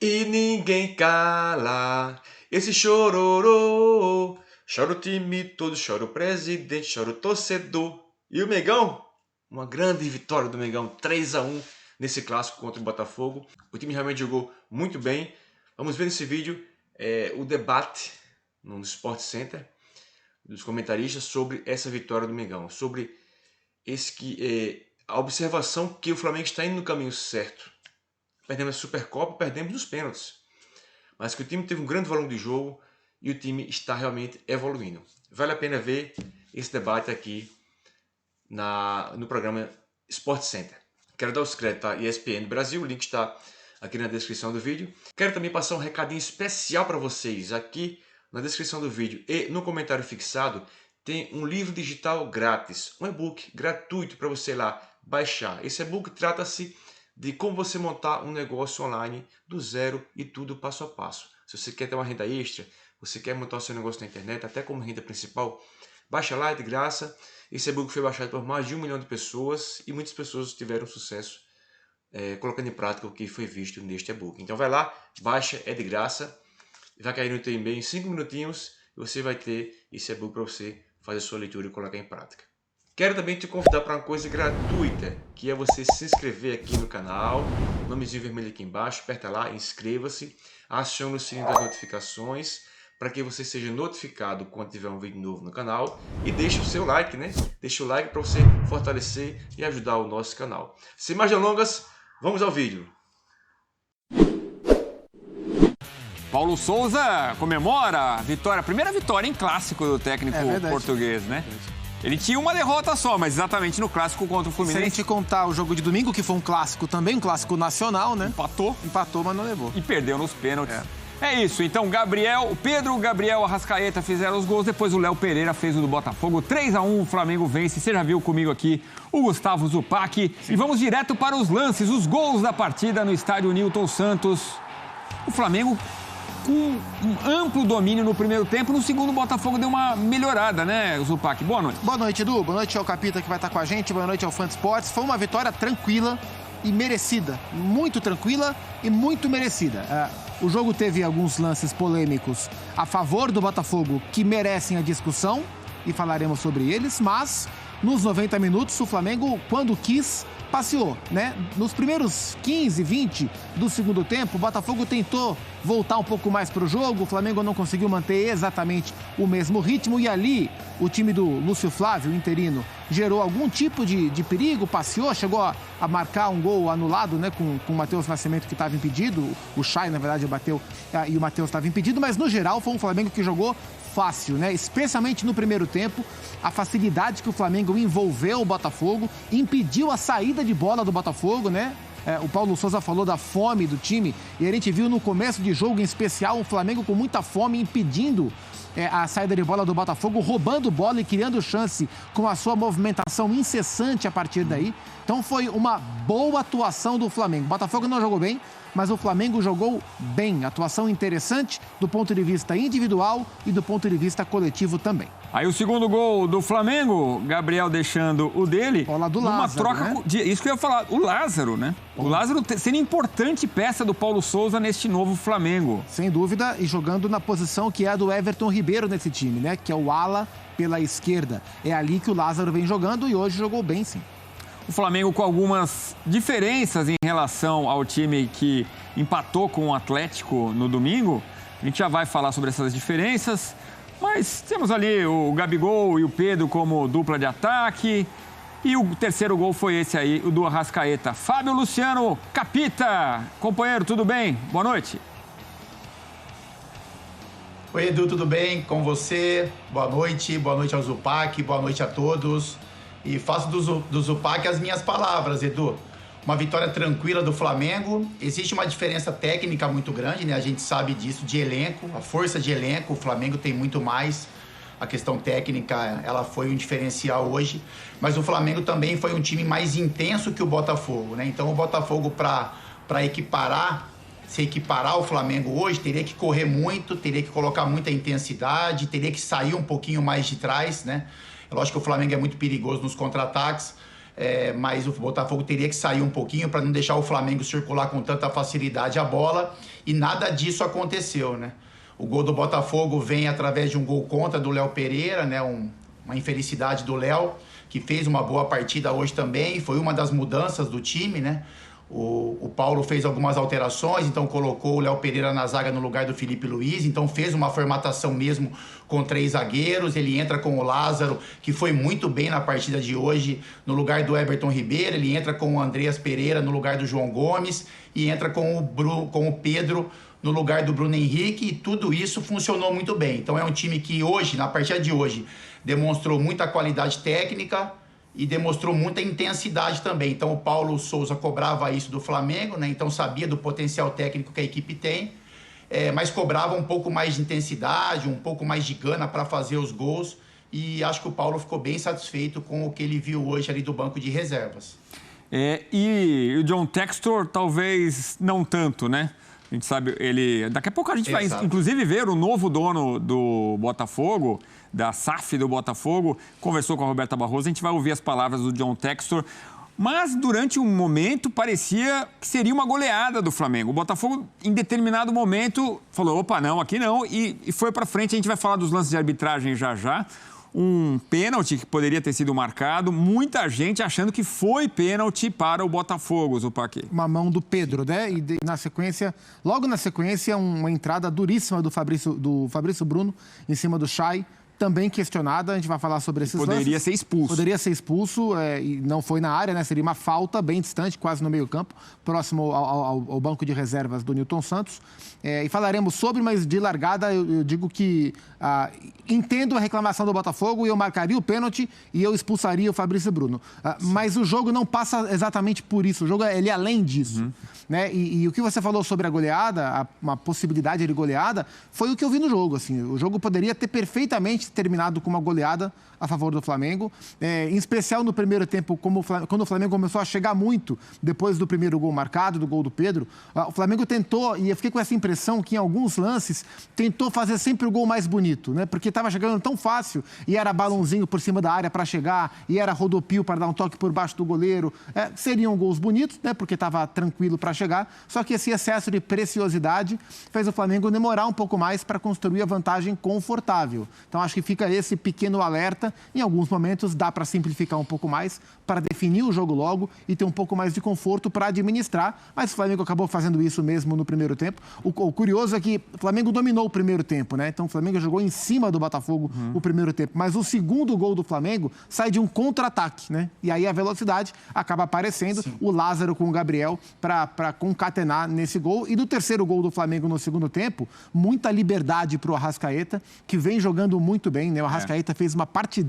E ninguém cala esse chororô. Chora o time todo, chora o presidente, chora o torcedor. E o Mengão? Uma grande vitória do Mengão, 3-1 nesse clássico contra o Botafogo. O time realmente jogou muito bem. Vamos ver nesse vídeo o debate no Sport Center dos comentaristas sobre essa vitória do Mengão, sobre a observação que o Flamengo está indo no caminho certo. Perdemos a Supercopa, perdemos nos pênaltis, mas que o time teve um grande volume de jogo e o time está realmente evoluindo. Vale a pena ver esse debate aqui no programa Sport Center. Quero dar os créditos à ESPN Brasil, o link está aqui na descrição do vídeo. Quero também passar um recadinho especial para vocês. Aqui na descrição do vídeo e no comentário fixado tem um livro digital grátis, um e-book gratuito para você lá baixar. Esse e-book trata-se de como você montar um negócio online do zero e tudo passo a passo. Se você quer ter uma renda extra, você quer montar o seu negócio na internet, até como renda principal, baixa lá, é de graça. Esse e-book foi baixado por mais de 1 milhão de pessoas e muitas pessoas tiveram sucesso colocando em prática o que foi visto neste e-book. Então vai lá, baixa, é de graça, vai cair no teu e-mail em 5 minutinhos e você vai ter esse e-book para você fazer a sua leitura e colocar em prática. Quero também te convidar para uma coisa gratuita, que é você se inscrever aqui no canal, nomezinho vermelho aqui embaixo, aperta lá, inscreva-se, acione o sininho das notificações, para que você seja notificado quando tiver um vídeo novo no canal, e deixe o seu like, né? Deixe o like para você fortalecer e ajudar o nosso canal. Sem mais delongas, vamos ao vídeo. Paulo Souza comemora a vitória, a primeira vitória em clássico do técnico português, né? Ele tinha uma derrota só, mas exatamente no clássico contra o Fluminense. Se a gente contar o jogo de domingo, que foi um clássico também, um clássico nacional, né? Empatou, mas não levou. E perdeu nos pênaltis. É isso, então o Pedro, Gabriel, Arrascaeta fizeram os gols, depois o Léo Pereira fez o do Botafogo, 3-1, o Flamengo vence. Você já viu comigo aqui o Gustavo Zupac. E vamos direto para os lances, os gols da partida no estádio Newton Santos. O Flamengo com um amplo domínio no primeiro tempo, no segundo o Botafogo deu uma melhorada, né, Zupac? Boa noite. Boa noite, Edu. Boa noite ao Capita que vai estar com a gente. Boa noite ao Fã de Esportes. Foi uma vitória tranquila e merecida. Muito tranquila e muito merecida. O jogo teve alguns lances polêmicos a favor do Botafogo que merecem a discussão e falaremos sobre eles, mas nos 90 minutos o Flamengo, quando quis, passeou, né? Nos primeiros 15, 20 do segundo tempo, o Botafogo tentou voltar um pouco mais para o jogo, o Flamengo não conseguiu manter exatamente o mesmo ritmo e ali o time do Lúcio Flávio, interino, gerou algum tipo de perigo, passeou, chegou a marcar um gol anulado, né, com o Matheus Nascimento que estava impedido, o Chay, na verdade, bateu e o Matheus estava impedido, mas no geral foi um Flamengo que jogou fácil, né? Especialmente no primeiro tempo, a facilidade que o Flamengo envolveu o Botafogo, impediu a saída de bola do Botafogo, né? O Paulo Souza falou da fome do time e a gente viu no começo de jogo, em especial, o Flamengo com muita fome, impedindo a saída de bola do Botafogo, roubando bola e criando chance com a sua movimentação incessante a partir daí. Então foi uma boa atuação do Flamengo. O Botafogo não jogou bem, mas o Flamengo jogou bem. Atuação interessante do ponto de vista individual e do ponto de vista coletivo também. Aí o segundo gol do Flamengo, Gabriel deixando o dele. Bola do Lázaro, uma troca, né? Isso que eu ia falar, o Lázaro, né? O Lázaro sendo importante peça do Paulo Souza neste novo Flamengo. Sem dúvida, e jogando na posição que é a do Everton Ribeiro nesse time, né? Que é o ala pela esquerda. É ali que o Lázaro vem jogando e hoje jogou bem, sim. O Flamengo com algumas diferenças em relação ao time que empatou com o Atlético no domingo. A gente já vai falar sobre essas diferenças, mas temos ali o Gabigol e o Pedro como dupla de ataque. E o terceiro gol foi esse aí, o do Arrascaeta. Fábio Luciano, Capita. Companheiro, tudo bem? Boa noite. Oi, Edu, tudo bem com você? Boa noite ao Zupac, boa noite a todos. E faço do Zupac as minhas palavras, Edu. Uma vitória tranquila do Flamengo. Existe uma diferença técnica muito grande, né? A gente sabe disso, de elenco, a força de elenco. O Flamengo tem muito mais. A questão técnica, ela foi um diferencial hoje. Mas o Flamengo também foi um time mais intenso que o Botafogo, né? Então o Botafogo, para se equiparar ao Flamengo hoje, teria que correr muito, teria que colocar muita intensidade, teria que sair um pouquinho mais de trás, né? É lógico que o Flamengo é muito perigoso nos contra-ataques. mas o Botafogo teria que sair um pouquinho para não deixar o Flamengo circular com tanta facilidade a bola, e nada disso aconteceu, né? O gol do Botafogo vem através de um gol contra do Léo Pereira, né? Uma infelicidade do Léo, que fez uma boa partida hoje também, foi uma das mudanças do time, né? O Paulo fez algumas alterações, então colocou o Léo Pereira na zaga no lugar do Felipe Luiz, então fez uma formatação mesmo com 3 zagueiros, ele entra com o Lázaro, que foi muito bem na partida de hoje, no lugar do Everton Ribeiro, ele entra com o Andreas Pereira no lugar do João Gomes, e entra com o Pedro no lugar do Bruno Henrique, e tudo isso funcionou muito bem. Então é um time que hoje, na partida de hoje, demonstrou muita qualidade técnica, e demonstrou muita intensidade também. Então o Paulo Souza cobrava isso do Flamengo, né? Então sabia do potencial técnico que a equipe tem, mas cobrava um pouco mais de intensidade, um pouco mais de gana para fazer os gols, e acho que o Paulo ficou bem satisfeito com o que ele viu hoje ali do banco de reservas. E o John Textor talvez não tanto, né? A gente sabe, daqui a pouco a gente vai, inclusive, ver o novo dono do Botafogo, da SAF do Botafogo, conversou com a Roberta Barroso, a gente vai ouvir as palavras do John Textor, mas durante um momento parecia que seria uma goleada do Flamengo. O Botafogo, em determinado momento, falou, opa, não, aqui não, e foi para frente. A gente vai falar dos lances de arbitragem já. Um pênalti que poderia ter sido marcado, muita gente achando que foi pênalti para o Botafogo, Zupac. Uma mão do Pedro, né? E logo na sequência, uma entrada duríssima do Fabrício Bruno em cima do Chay, também questionada. A gente vai falar sobre esses lances. Poderia ser expulso. Poderia ser expulso, e não foi na área, né? Seria uma falta bem distante, quase no meio-campo, próximo ao banco de reservas do Nilton Santos. E falaremos sobre, mas de largada eu digo que entendo a reclamação do Botafogo, e eu marcaria o pênalti e eu expulsaria o Fabrício Bruno. Mas o jogo não passa exatamente por isso, o jogo ele é além disso. Né? E o que você falou sobre a goleada, uma possibilidade de goleada, foi o que eu vi no jogo. Assim, o jogo poderia ter perfeitamente terminado com uma goleada a favor do Flamengo, em especial no primeiro tempo, quando o Flamengo começou a chegar muito depois do primeiro gol marcado, do gol do Pedro. O Flamengo tentou, e eu fiquei com essa impressão que em alguns lances tentou fazer sempre o gol mais bonito, né? Porque estava chegando tão fácil, e era balãozinho por cima da área para chegar, e era rodopio para dar um toque por baixo do goleiro. Seriam gols bonitos, né? Porque estava tranquilo para chegar, só que esse excesso de preciosidade fez o Flamengo demorar um pouco mais para construir a vantagem confortável. Então acho que fica esse pequeno alerta. Em alguns momentos dá para simplificar um pouco mais, para definir o jogo logo e ter um pouco mais de conforto para administrar, mas o Flamengo acabou fazendo isso mesmo no primeiro tempo. O curioso é que o Flamengo dominou o primeiro tempo, né? Então o Flamengo jogou em cima do Botafogo o primeiro tempo, mas o segundo gol do Flamengo sai de um contra-ataque, né? E aí a velocidade acaba aparecendo, o Lázaro com o Gabriel para concatenar nesse gol. E do terceiro gol do Flamengo no segundo tempo, muita liberdade para o Arrascaeta, que vem jogando muito bem, né? O Arrascaeta fez uma partidaça.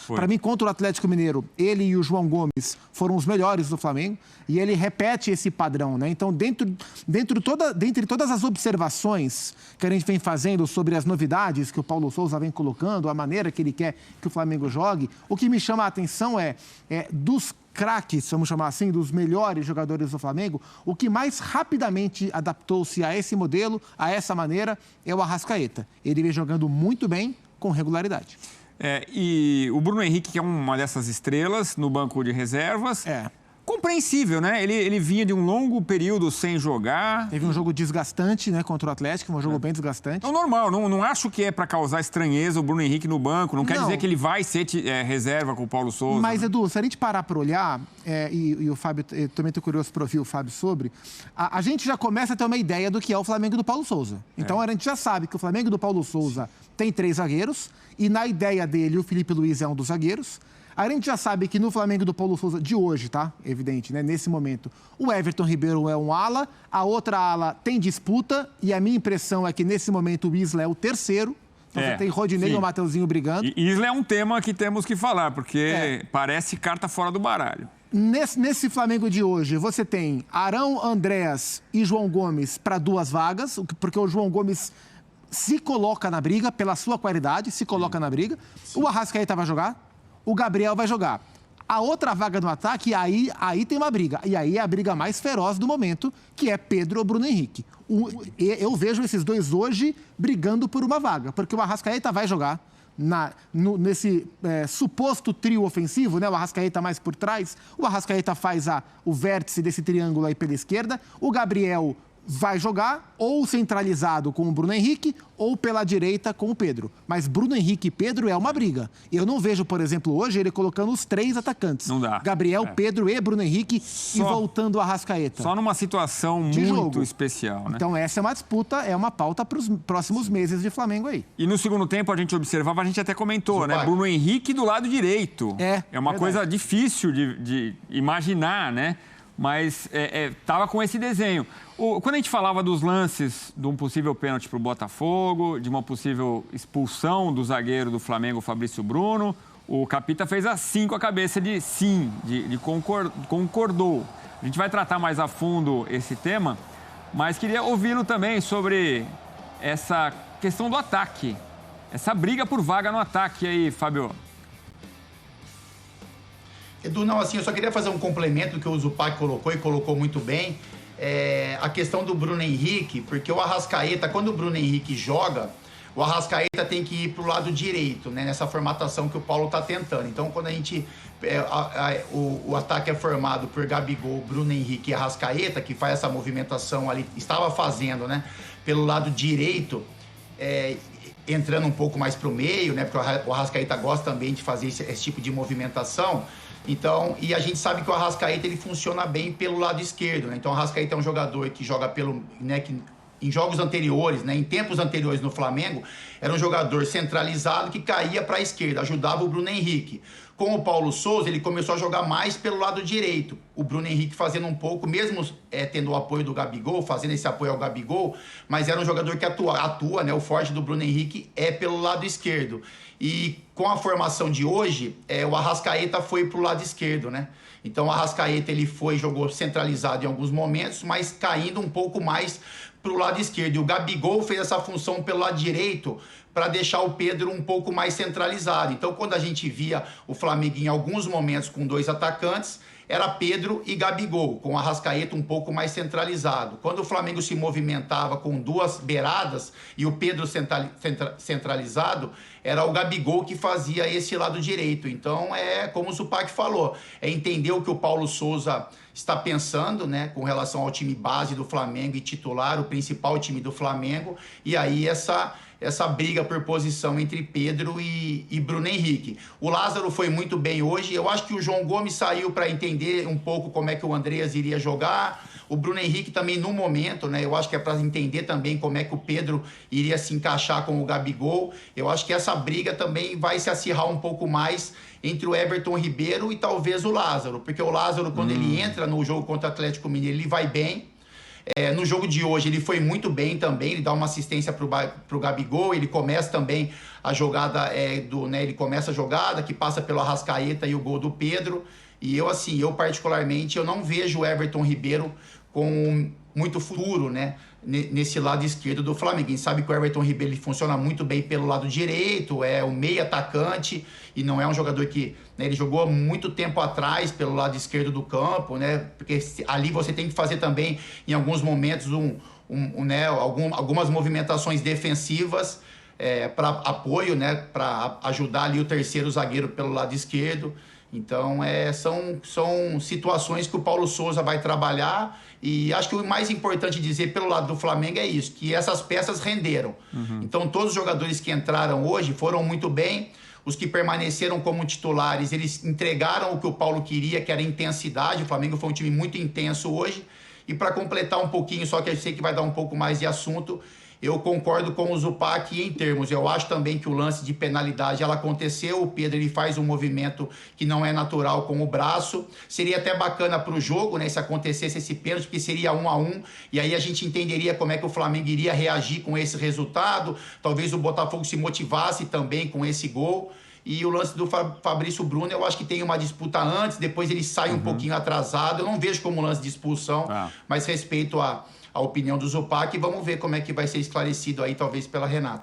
Para mim, contra o Atlético Mineiro, ele e o João Gomes foram os melhores do Flamengo, e ele repete esse padrão, né? Então, dentre todas as observações que a gente vem fazendo sobre as novidades que o Paulo Souza vem colocando, a maneira que ele quer que o Flamengo jogue, o que me chama a atenção é dos craques, vamos chamar assim, dos melhores jogadores do Flamengo, o que mais rapidamente adaptou-se a esse modelo, a essa maneira, é o Arrascaeta. Ele vem jogando muito bem, com regularidade. E o Bruno Henrique, que é uma dessas estrelas no banco de reservas, compreensível, né? Ele vinha de um longo período sem jogar. Teve um jogo desgastante, né, contra o Atlético, um jogo bem desgastante. Então, normal, não acho que é para causar estranheza o Bruno Henrique no banco, não quer dizer que ele vai ser reserva com o Paulo Souza. Mas, Edu, se a gente parar para olhar, e o Fábio, eu também estou curioso para ouvir o Fábio sobre, a gente já começa a ter uma ideia do que é o Flamengo do Paulo Souza. Então, a gente já sabe que o Flamengo do Paulo Souza tem 3 zagueiros, e na ideia dele o Felipe Luiz é um dos zagueiros. A gente já sabe que no Flamengo do Paulo Souza de hoje, tá? Evidente, né? Nesse momento, o Everton Ribeiro é um ala, a outra ala tem disputa, e a minha impressão é que nesse momento o Isla é o terceiro. Então você tem Rodinei e o Mateuzinho brigando. E Isla é um tema que temos que falar, porque parece carta fora do baralho. Nesse Flamengo de hoje, você tem Arão, Andréas e João Gomes para 2 vagas, porque o João Gomes se coloca na briga, pela sua qualidade, se coloca na briga. O Arrascaeta vai jogar, o Gabriel vai jogar. A outra vaga no ataque, aí tem uma briga. E aí é a briga mais feroz do momento, que é Pedro ou Bruno Henrique. Eu vejo esses dois hoje brigando por uma vaga, porque o Arrascaeta vai jogar, nesse suposto trio ofensivo, né? O Arrascaeta mais por trás. O Arrascaeta faz o vértice desse triângulo aí pela esquerda. O Gabriel vai jogar ou centralizado com o Bruno Henrique ou pela direita com o Pedro. Mas Bruno Henrique e Pedro é uma briga. Eu não vejo, por exemplo, hoje ele colocando os 3 atacantes. Não dá. Gabriel, Pedro e Bruno Henrique e voltando o Arrascaeta. Só numa situação muito especial, né? Então essa é uma disputa, é uma pauta para os próximos meses de Flamengo aí. E no segundo tempo a gente observava, a gente até comentou, né? Bruno Henrique do lado direito. É uma coisa difícil de imaginar, né? Mas estava com esse desenho. Quando a gente falava dos lances de um possível pênalti para o Botafogo, de uma possível expulsão do zagueiro do Flamengo, Fabrício Bruno, o Capita fez assim com a cabeça de sim, concordou. A gente vai tratar mais a fundo esse tema, mas queria ouvi-lo também sobre essa questão do ataque, essa briga por vaga no ataque aí, Fábio. Edu, não, assim, eu só queria fazer um complemento do que o Zupac colocou e colocou muito bem. A questão do Bruno Henrique, porque o Arrascaeta, quando o Bruno Henrique joga, o Arrascaeta tem que ir para o lado direito, né, nessa formatação que o Paulo está tentando. Então, quando a gente... o ataque é formado por Gabigol, Bruno Henrique e Arrascaeta, que faz essa movimentação ali, estava fazendo, né, pelo lado direito, entrando um pouco mais para o meio, né, porque o Arrascaeta gosta também de fazer esse tipo de movimentação. Então, e a gente sabe que o Arrascaeta ele funciona bem pelo lado esquerdo, né? Então o Arrascaeta é um jogador que joga pelo, né, que em jogos anteriores, né, em tempos anteriores no Flamengo, era um jogador centralizado que caía para a esquerda, ajudava o Bruno Henrique. Com o Paulo Souza, ele começou a jogar mais pelo lado direito. O Bruno Henrique fazendo um pouco, mesmo tendo o apoio do Gabigol, fazendo esse apoio ao Gabigol, mas era um jogador que atua, né? O forte do Bruno Henrique é pelo lado esquerdo. E com a formação de hoje, o Arrascaeta foi pro lado esquerdo, né? Então o Arrascaeta ele jogou centralizado em alguns momentos, mas caindo um pouco mais pro lado esquerdo. E o Gabigol fez essa função pelo lado direito para deixar o Pedro um pouco mais centralizado. Então, quando a gente via o Flamengo em alguns momentos com 2 atacantes, era Pedro e Gabigol, com o Arrascaeta um pouco mais centralizado. Quando o Flamengo se movimentava com 2 beiradas e o Pedro centralizado, era o Gabigol que fazia esse lado direito. Então, como o Zupac falou, entender o que o Paulo Souza está pensando, né, com relação ao time base do Flamengo e titular, o principal time do Flamengo, e aí essa briga por posição entre Pedro e Bruno Henrique. O Lázaro foi muito bem hoje. Eu acho que o João Gomes saiu para entender um pouco como é que o Andreas iria jogar. O Bruno Henrique também no momento, né? Eu acho que é para entender também como é que o Pedro iria se encaixar com o Gabigol. Eu acho que essa briga também vai se acirrar um pouco mais entre o Everton Ribeiro e talvez o Lázaro. Porque o Lázaro, quando ele entra no jogo contra o Atlético Mineiro, ele vai bem. No jogo de hoje ele foi muito bem também, ele dá uma assistência pro Gabigol, ele começa também a jogada, ele começa a jogada que passa pelo Arrascaeta e o gol do Pedro. E eu particularmente, eu não vejo o Everton Ribeiro com muito futuro, né, nesse lado esquerdo do Flamengo. A gente sabe que o Everton Ribeiro ele funciona muito bem pelo lado direito, é o meio atacante e não é um jogador que, né, ele jogou há muito tempo atrás pelo lado esquerdo do campo, né, porque ali você tem que fazer também em alguns momentos algumas movimentações defensivas para apoio, né, para ajudar ali o terceiro zagueiro pelo lado esquerdo. Então, são situações que o Paulo Souza vai trabalhar e acho que o mais importante dizer pelo lado do Flamengo é isso, que essas peças renderam. Então, todos os jogadores que entraram hoje foram muito bem, os que permaneceram como titulares, eles entregaram o que o Paulo queria, que era intensidade. O Flamengo foi um time muito intenso hoje. E para completar um pouquinho, só que eu sei que vai dar um pouco mais de assunto, eu concordo com o Zupac em termos. Eu acho também que o lance de penalidade ela aconteceu. O Pedro ele faz um movimento que não é natural com o braço. Seria até bacana para o jogo, né, se acontecesse esse pênalti, porque seria 1-1. E aí a gente entenderia como é que o Flamengo iria reagir com esse resultado. Talvez o Botafogo se motivasse também com esse gol. E o lance do Fabrício Bruno, eu acho que tem uma disputa antes, depois ele sai um pouquinho atrasado. Eu não vejo como lance de expulsão, mas respeito a opinião do Zupac e vamos ver como é que vai ser esclarecido aí, talvez pela Renata.